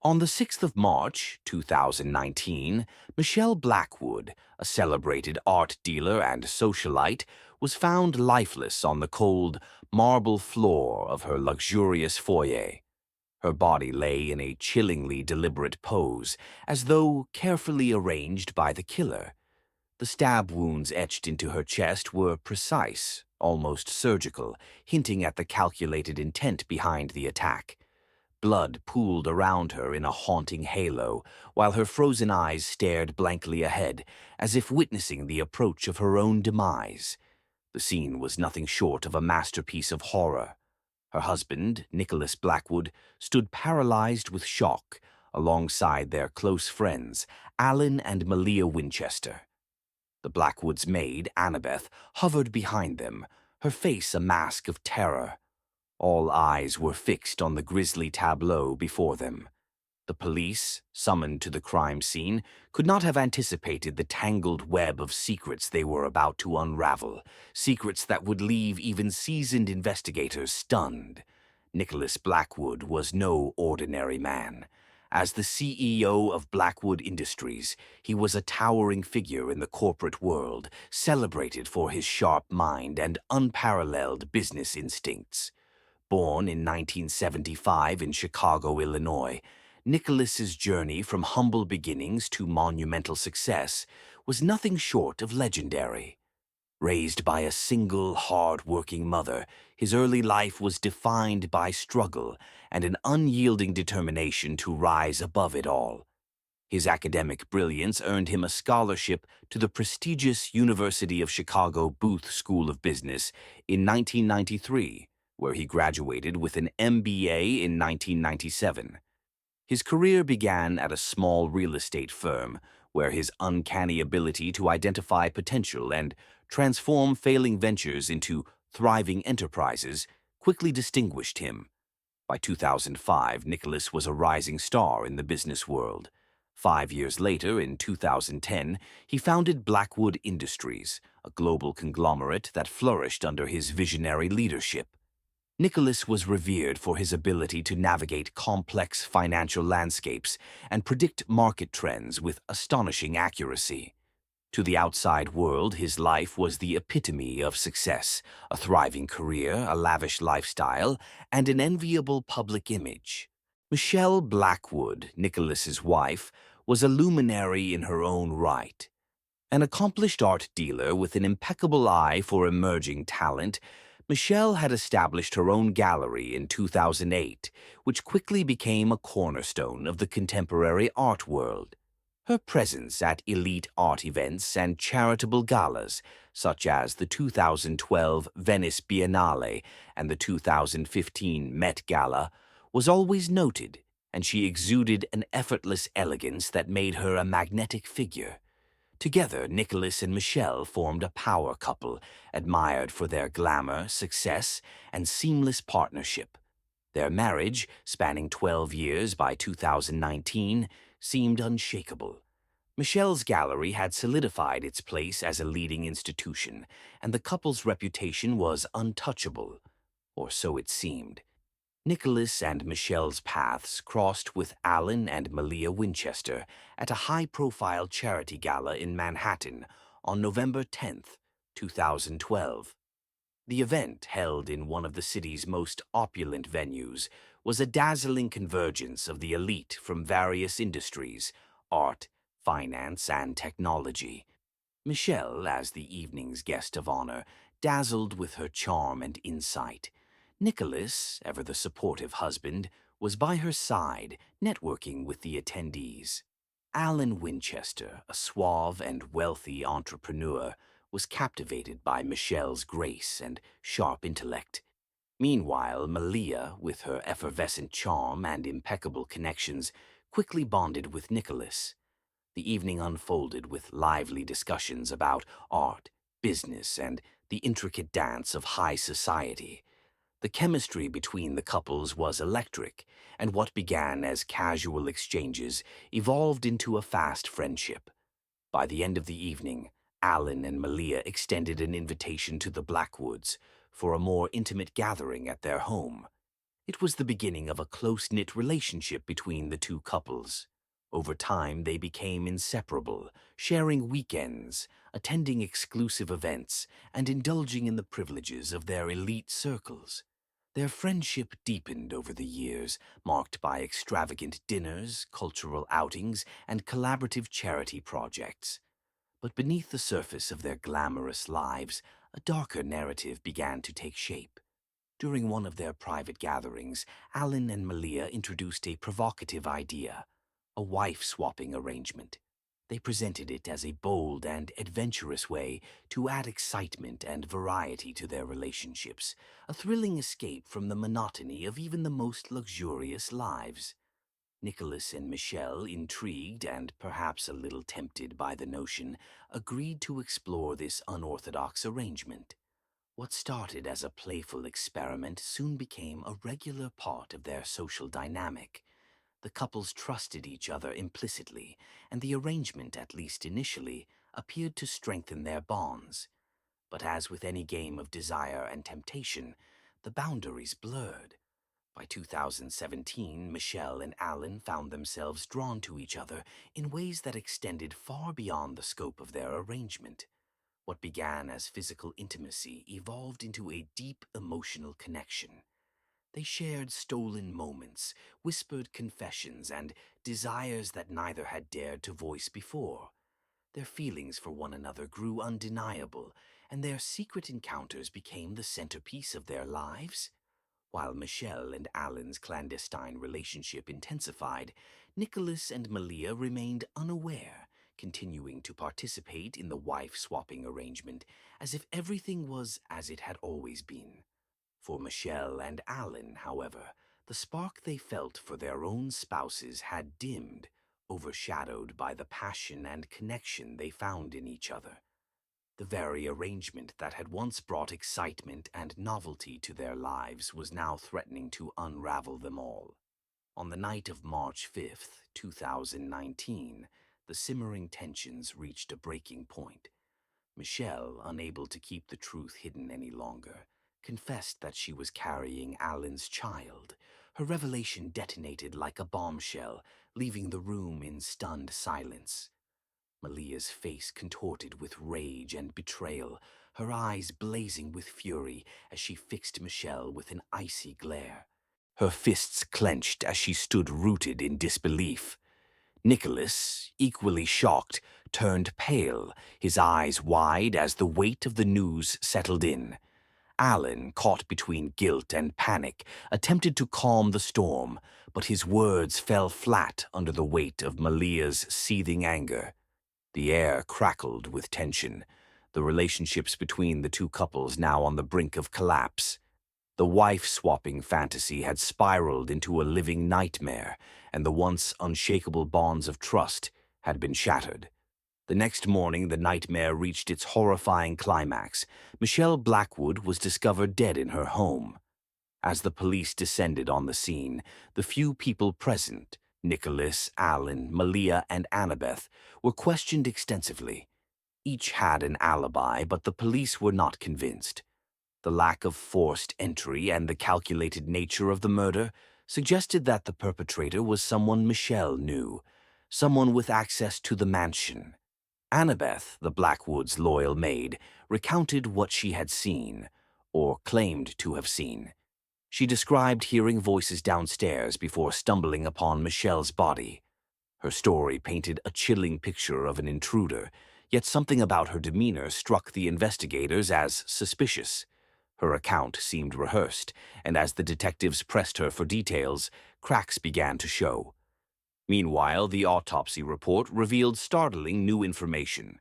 On the 6th of March, 2019, Michelle Blackwood, a celebrated art dealer and socialite, was found lifeless on the cold, marble floor of her luxurious foyer. Her body lay in a chillingly deliberate pose, as though carefully arranged by the killer. The stab wounds etched into her chest were precise, almost surgical, hinting at the calculated intent behind the attack. Blood pooled around her in a haunting halo, while her frozen eyes stared blankly ahead, as if witnessing the approach of her own demise. The scene was nothing short of a masterpiece of horror. Her husband, Nicholas Blackwood, stood paralyzed with shock, alongside their close friends, Alan and Malia Winchester. The Blackwoods' maid, Annabeth, hovered behind them, her face a mask of terror. All eyes were fixed on the grisly tableau before them. The police, summoned to the crime scene, could not have anticipated the tangled web of secrets they were about to unravel, secrets that would leave even seasoned investigators stunned. Nicholas Blackwood was no ordinary man. As the CEO of Blackwood Industries, he was a towering figure in the corporate world, celebrated for his sharp mind and unparalleled business instincts. Born in 1975 in Chicago, Illinois, Nicholas's journey from humble beginnings to monumental success was nothing short of legendary. Raised by a single, hard-working mother, his early life was defined by struggle and an unyielding determination to rise above it all. His academic brilliance earned him a scholarship to the prestigious University of Chicago Booth School of Business in 1993, where he graduated with an MBA in 1997. His career began at a small real estate firm, where his uncanny ability to identify potential and transform failing ventures into thriving enterprises quickly distinguished him. By 2005, Nicholas was a rising star in the business world. 5 years later, in 2010, he founded Blackwood Industries, a global conglomerate that flourished under his visionary leadership. Nicholas was revered for his ability to navigate complex financial landscapes and predict market trends with astonishing accuracy. To the outside world, his life was the epitome of success, a thriving career, a lavish lifestyle, and an enviable public image. Michelle Blackwood, Nicholas's wife, was a luminary in her own right. An accomplished art dealer with an impeccable eye for emerging talent, Michelle had established her own gallery in 2008, which quickly became a cornerstone of the contemporary art world. Her presence at elite art events and charitable galas, such as the 2012 Venice Biennale and the 2015 Met Gala, was always noted, and she exuded an effortless elegance that made her a magnetic figure. Together, Nicholas and Michelle formed a power couple, admired for their glamour, success, and seamless partnership. Their marriage, spanning 12 years by 2019, seemed unshakable. Michelle's gallery had solidified its place as a leading institution, and the couple's reputation was untouchable, or so it seemed. Nicholas and Michelle's paths crossed with Alan and Malia Winchester at a high-profile charity gala in Manhattan on November 10th, 2012. The event, held in one of the city's most opulent venues, was a dazzling convergence of the elite from various industries: art, finance, and technology. Michelle, as the evening's guest of honor, dazzled with her charm and insight. Nicholas, ever the supportive husband, was by her side, networking with the attendees. Alan Winchester, a suave and wealthy entrepreneur, was captivated by Michelle's grace and sharp intellect. Meanwhile, Malia, with her effervescent charm and impeccable connections, quickly bonded with Nicholas. The evening unfolded with lively discussions about art, business, and the intricate dance of high society. The chemistry between the couples was electric, and what began as casual exchanges evolved into a fast friendship. By the end of the evening, Alan and Malia extended an invitation to the Blackwoods for a more intimate gathering at their home. It was the beginning of a close-knit relationship between the two couples. Over time, they became inseparable, sharing weekends, attending exclusive events, and indulging in the privileges of their elite circles. Their friendship deepened over the years, marked by extravagant dinners, cultural outings, and collaborative charity projects. But beneath the surface of their glamorous lives, a darker narrative began to take shape. During one of their private gatherings, Alan and Malia introduced a provocative idea, a wife-swapping arrangement. They presented it as a bold and adventurous way to add excitement and variety to their relationships, a thrilling escape from the monotony of even the most luxurious lives. Nicholas and Michelle, intrigued and perhaps a little tempted by the notion, agreed to explore this unorthodox arrangement. What started as a playful experiment soon became a regular part of their social dynamic. The couples trusted each other implicitly, and the arrangement, at least initially, appeared to strengthen their bonds. But as with any game of desire and temptation, the boundaries blurred. By 2017, Michelle and Alan found themselves drawn to each other in ways that extended far beyond the scope of their arrangement. What began as physical intimacy evolved into a deep emotional connection. They shared stolen moments, whispered confessions, and desires that neither had dared to voice before. Their feelings for one another grew undeniable, and their secret encounters became the centerpiece of their lives. While Michelle and Alan's clandestine relationship intensified, Nicholas and Malia remained unaware, continuing to participate in the wife-swapping arrangement as if everything was as it had always been. For Michelle and Alan, however, the spark they felt for their own spouses had dimmed, overshadowed by the passion and connection they found in each other. The very arrangement that had once brought excitement and novelty to their lives was now threatening to unravel them all. On the night of March 5th, 2019, the simmering tensions reached a breaking point. Michelle, unable to keep the truth hidden any longer, confessed that she was carrying Alan's child. Her revelation detonated like a bombshell, leaving the room in stunned silence. Malia's face contorted with rage and betrayal, her eyes blazing with fury as she fixed Michelle with an icy glare. Her fists clenched as she stood rooted in disbelief. Nicholas, equally shocked, turned pale, his eyes wide as the weight of the news settled in. Alan, caught between guilt and panic, attempted to calm the storm, but his words fell flat under the weight of Malia's seething anger. The air crackled with tension, the relationships between the two couples now on the brink of collapse. The wife-swapping fantasy had spiraled into a living nightmare, and the once unshakable bonds of trust had been shattered. The next morning, the nightmare reached its horrifying climax. Michelle Blackwood was discovered dead in her home. As the police descended on the scene, the few people present, Nicholas, Alan, Malia, and Annabeth, were questioned extensively. Each had an alibi, but the police were not convinced. The lack of forced entry and the calculated nature of the murder suggested that the perpetrator was someone Michelle knew, someone with access to the mansion. Annabeth, the Blackwoods' loyal maid, recounted what she had seen, or claimed to have seen. She described hearing voices downstairs before stumbling upon Michelle's body. Her story painted a chilling picture of an intruder, yet something about her demeanor struck the investigators as suspicious. Her account seemed rehearsed, and as the detectives pressed her for details, cracks began to show. Meanwhile, the autopsy report revealed startling new information.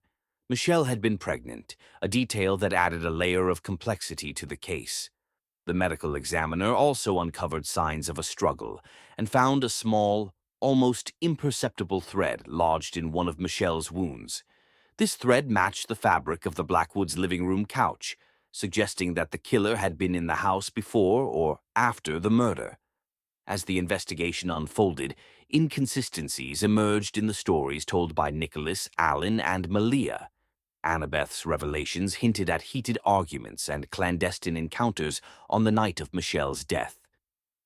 Michelle had been pregnant, a detail that added a layer of complexity to the case. The medical examiner also uncovered signs of a struggle and found a small, almost imperceptible thread lodged in one of Michelle's wounds. This thread matched the fabric of the Blackwoods' living room couch, suggesting that the killer had been in the house before or after the murder. As the investigation unfolded, inconsistencies emerged in the stories told by Nicholas, Alan, and Malia. Annabeth's revelations hinted at heated arguments and clandestine encounters on the night of Michelle's death.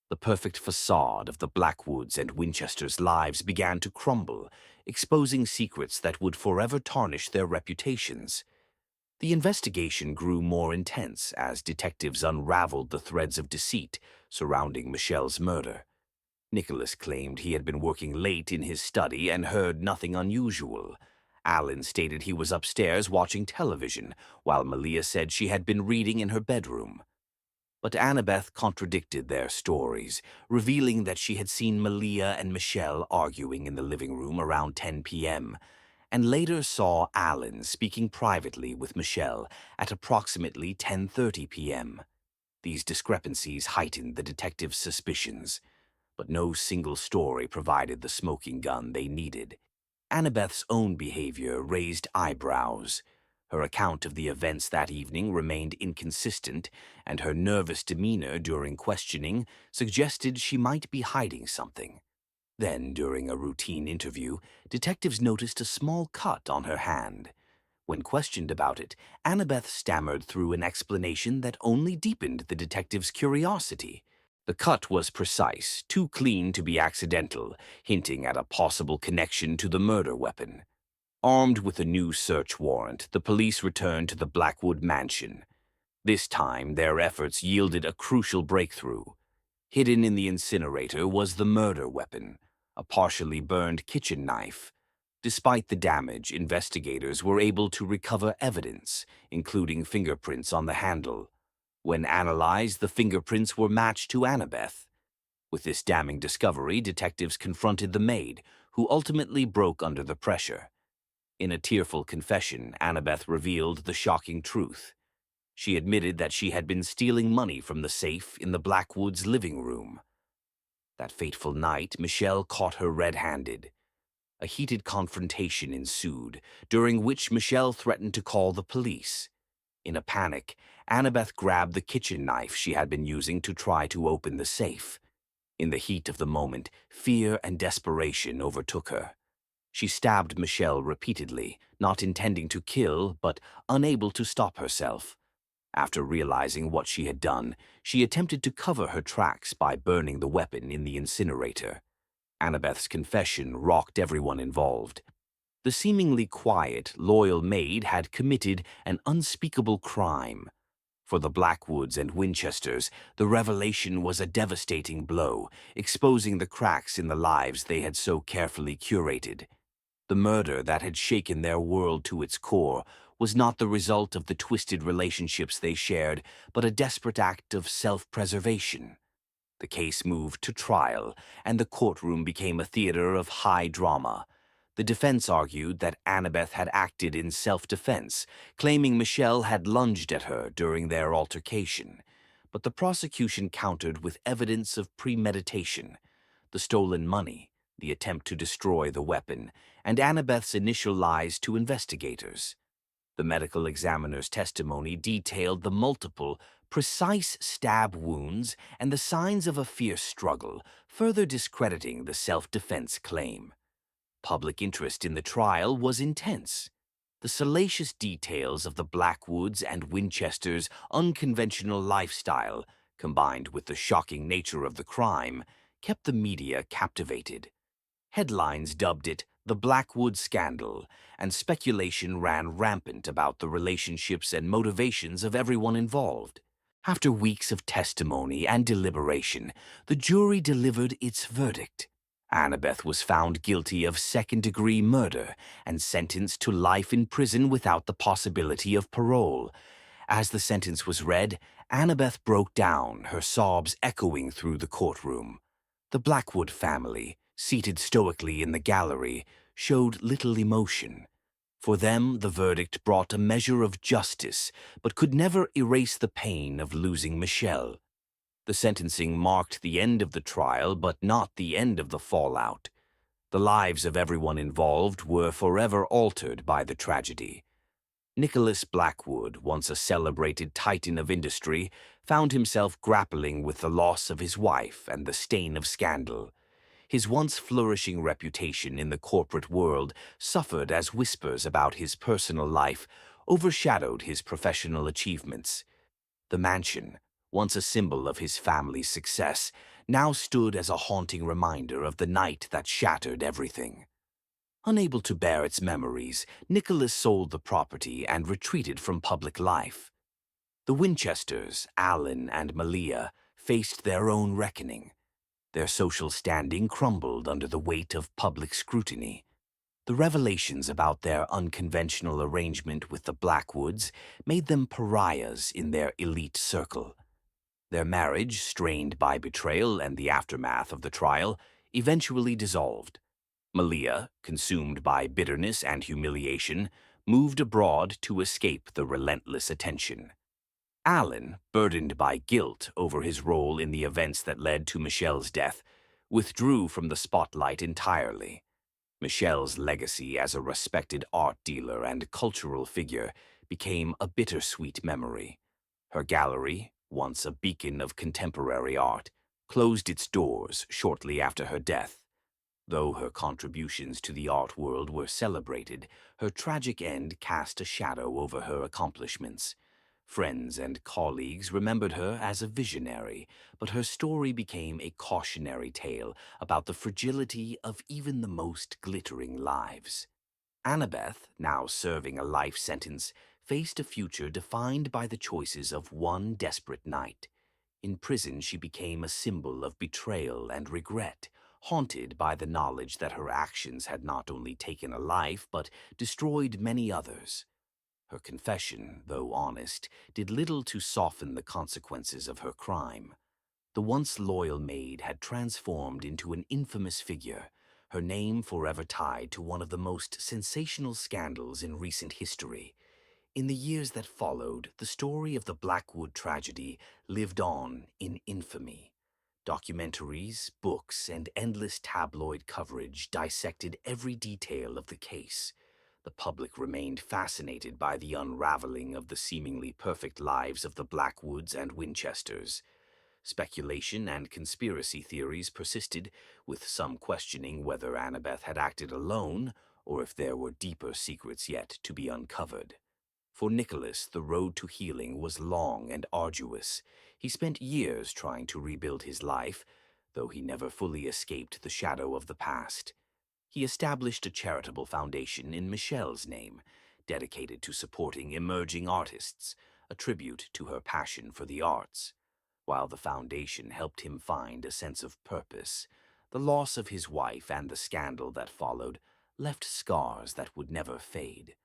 The perfect facade of the Blackwoods and Winchesters' lives began to crumble, exposing secrets that would forever tarnish their reputations. The investigation grew more intense as detectives unraveled the threads of deceit surrounding Michelle's murder. Nicholas claimed he had been working late in his study and heard nothing unusual. Alan stated he was upstairs watching television, while Malia said she had been reading in her bedroom. But Annabeth contradicted their stories, revealing that she had seen Malia and Michelle arguing in the living room around 10 p.m., and later saw Alan speaking privately with Michelle at approximately 10:30 p.m. These discrepancies heightened the detectives' suspicions, but no single story provided the smoking gun they needed. Annabeth's own behavior raised eyebrows. Her account of the events that evening remained inconsistent, and her nervous demeanor during questioning suggested she might be hiding something. Then, during a routine interview, detectives noticed a small cut on her hand. When questioned about it, Annabeth stammered through an explanation that only deepened the detective's curiosity. The cut was precise, too clean to be accidental, hinting at a possible connection to the murder weapon. Armed with a new search warrant, the police returned to the Blackwood mansion. This time, their efforts yielded a crucial breakthrough. Hidden in the incinerator was the murder weapon, a partially burned kitchen knife. Despite the damage, investigators were able to recover evidence, including fingerprints on the handle. When analyzed, the fingerprints were matched to Annabeth. With this damning discovery, detectives confronted the maid, who ultimately broke under the pressure. In a tearful confession, Annabeth revealed the shocking truth. She admitted that she had been stealing money from the safe in the Blackwoods' living room. That fateful night, Michelle caught her red-handed. A heated confrontation ensued, during which Michelle threatened to call the police. In a panic, Annabeth grabbed the kitchen knife she had been using to try to open the safe. In the heat of the moment, fear and desperation overtook her. She stabbed Michelle repeatedly, not intending to kill, but unable to stop herself. After realizing what she had done, she attempted to cover her tracks by burning the weapon in the incinerator. Annabeth's confession rocked everyone involved. The seemingly quiet, loyal maid had committed an unspeakable crime. For the Blackwoods and Winchesters, the revelation was a devastating blow, exposing the cracks in the lives they had so carefully curated. The murder that had shaken their world to its core was not the result of the twisted relationships they shared, but a desperate act of self-preservation. The case moved to trial, and the courtroom became a theater of high drama. The defense argued that Annabeth had acted in self-defense, claiming Michelle had lunged at her during their altercation. But the prosecution countered with evidence of premeditation: the stolen money, the attempt to destroy the weapon, and Annabeth's initial lies to investigators. The medical examiner's testimony detailed the multiple, precise stab wounds and the signs of a fierce struggle, further discrediting the self-defense claim. Public interest in the trial was intense. The salacious details of the Blackwoods and Winchesters' unconventional lifestyle, combined with the shocking nature of the crime, kept the media captivated. Headlines dubbed it the Blackwood Scandal, and speculation ran rampant about the relationships and motivations of everyone involved. After weeks of testimony and deliberation, the jury delivered its verdict. Annabeth was found guilty of second-degree murder and sentenced to life in prison without the possibility of parole. As the sentence was read, Annabeth broke down, her sobs echoing through the courtroom. The Blackwood family, seated stoically in the gallery, showed little emotion. For them, the verdict brought a measure of justice, but could never erase the pain of losing Michelle. The sentencing marked the end of the trial, but not the end of the fallout. The lives of everyone involved were forever altered by the tragedy. Nicholas Blackwood, once a celebrated titan of industry, found himself grappling with the loss of his wife and the stain of scandal. His once flourishing reputation in the corporate world suffered as whispers about his personal life overshadowed his professional achievements. The mansion, once a symbol of his family's success, now stood as a haunting reminder of the night that shattered everything. Unable to bear its memories, Nicholas sold the property and retreated from public life. The Winchesters, Alan and Malia, faced their own reckoning. Their social standing crumbled under the weight of public scrutiny. The revelations about their unconventional arrangement with the Blackwoods made them pariahs in their elite circle. Their marriage, strained by betrayal and the aftermath of the trial, eventually dissolved. Malia, consumed by bitterness and humiliation, moved abroad to escape the relentless attention. Alan, burdened by guilt over his role in the events that led to Michelle's death, withdrew from the spotlight entirely. Michelle's legacy as a respected art dealer and cultural figure became a bittersweet memory. Her gallery, once a beacon of contemporary art, closed its doors shortly after her death. Though her contributions to the art world were celebrated, her tragic end cast a shadow over her accomplishments. Friends and colleagues remembered her as a visionary, but her story became a cautionary tale about the fragility of even the most glittering lives. Annabeth, now serving a life sentence, faced a future defined by the choices of one desperate night. In prison, she became a symbol of betrayal and regret, haunted by the knowledge that her actions had not only taken a life but destroyed many others. Her confession, though honest, did little to soften the consequences of her crime. The once loyal maid had transformed into an infamous figure, her name forever tied to one of the most sensational scandals in recent history. In the years that followed, the story of the Blackwood tragedy lived on in infamy. Documentaries, books, and endless tabloid coverage dissected every detail of the case. The public remained fascinated by the unraveling of the seemingly perfect lives of the Blackwoods and Winchesters. Speculation and conspiracy theories persisted, with some questioning whether Annabeth had acted alone or if there were deeper secrets yet to be uncovered. For Nicholas, the road to healing was long and arduous. He spent years trying to rebuild his life, though he never fully escaped the shadow of the past. He established a charitable foundation in Michelle's name, dedicated to supporting emerging artists, a tribute to her passion for the arts. While the foundation helped him find a sense of purpose, the loss of his wife and the scandal that followed left scars that would never fade.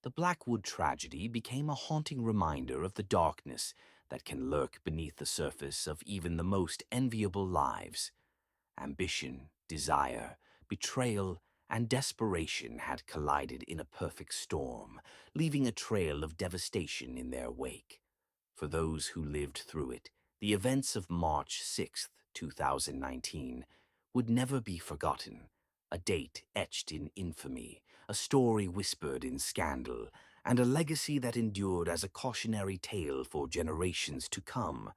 The Blackwood tragedy became a haunting reminder of the darkness that can lurk beneath the surface of even the most enviable lives. Ambition, desire, betrayal, and desperation had collided in a perfect storm, leaving a trail of devastation in their wake. For those who lived through it, the events of March 6, 2019, would never be forgotten. A date etched in infamy, a story whispered in scandal, and a legacy that endured as a cautionary tale for generations to come.